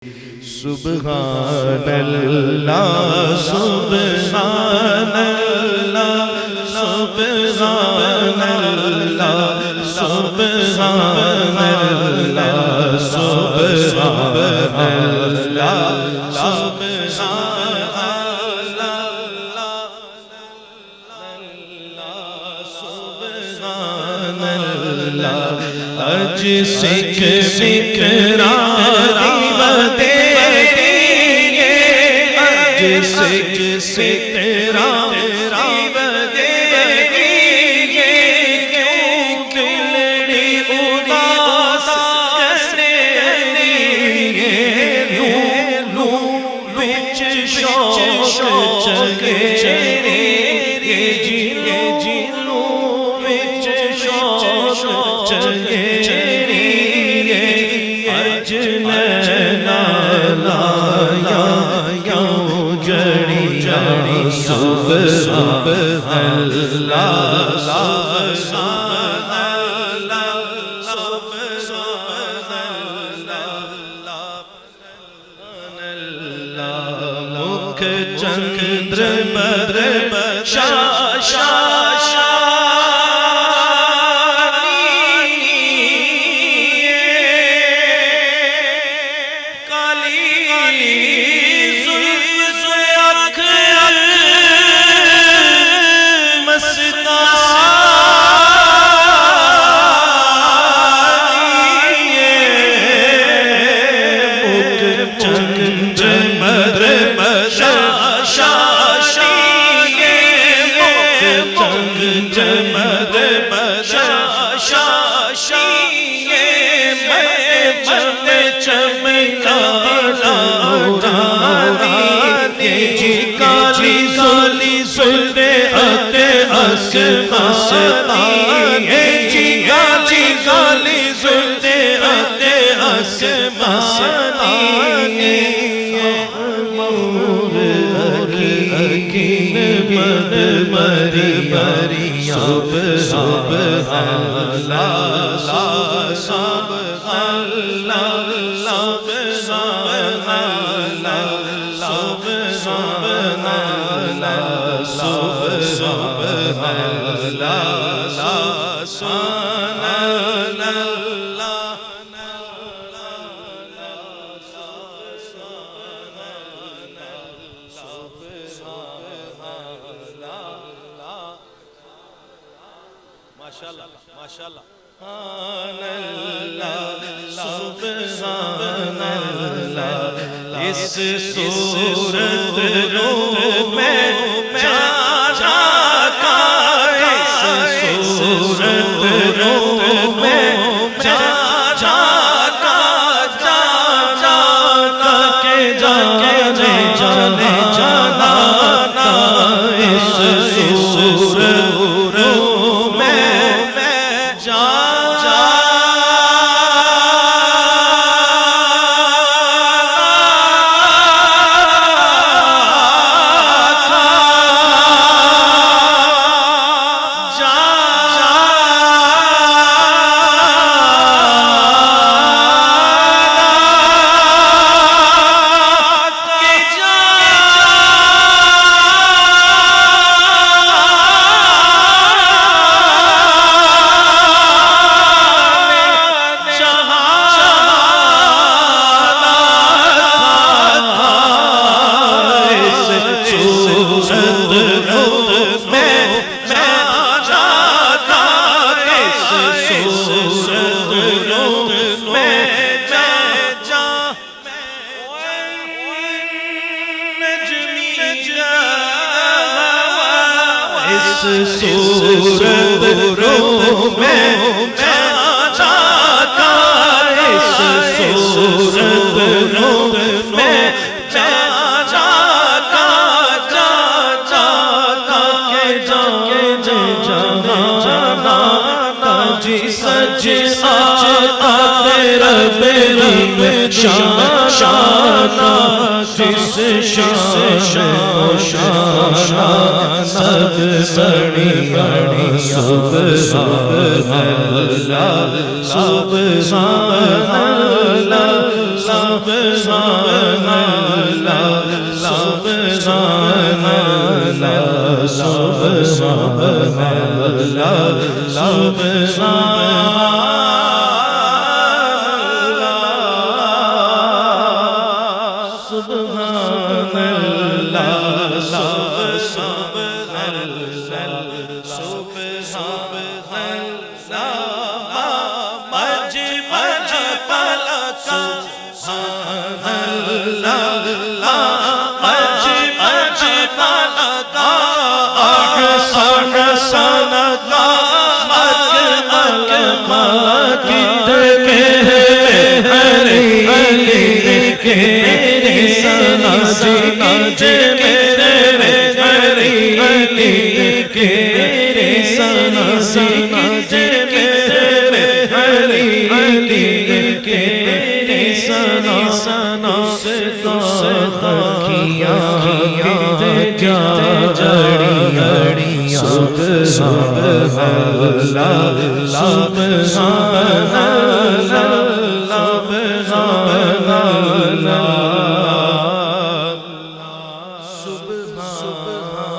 سبحان اللہ سبحان اللہ سبحان اللہ سبحان اللہ سبحان اللہ سبحان اللہ اج سکھ سکراری سکھ سکراری بدے کیوں دلڑی اداس کرے لو وچ شوق جگے جلو وچ شوق جگے اج نینا لایا سبحان اللہ سبحان اللہ سبحان اللہ مکھ چندر بدر اس صورت رو میں جانا کا اس صورت رو میں جانا کا کہ جانے جانا اس صورت رو میں صورت رو میں جاتا اس صورت رو میں جاتا کہ جانا جی سچ آتے رب شانا جس شانا سب بڑی بڑی سبحان اللہ سبحان اللہ سبحان اللہ سبحان اللہ سبحان اللہ سبحان اللہ سبحان اللہ سبحان اللہ مجھ پلک سبحان اللہ مجھ پلک احسن سبحان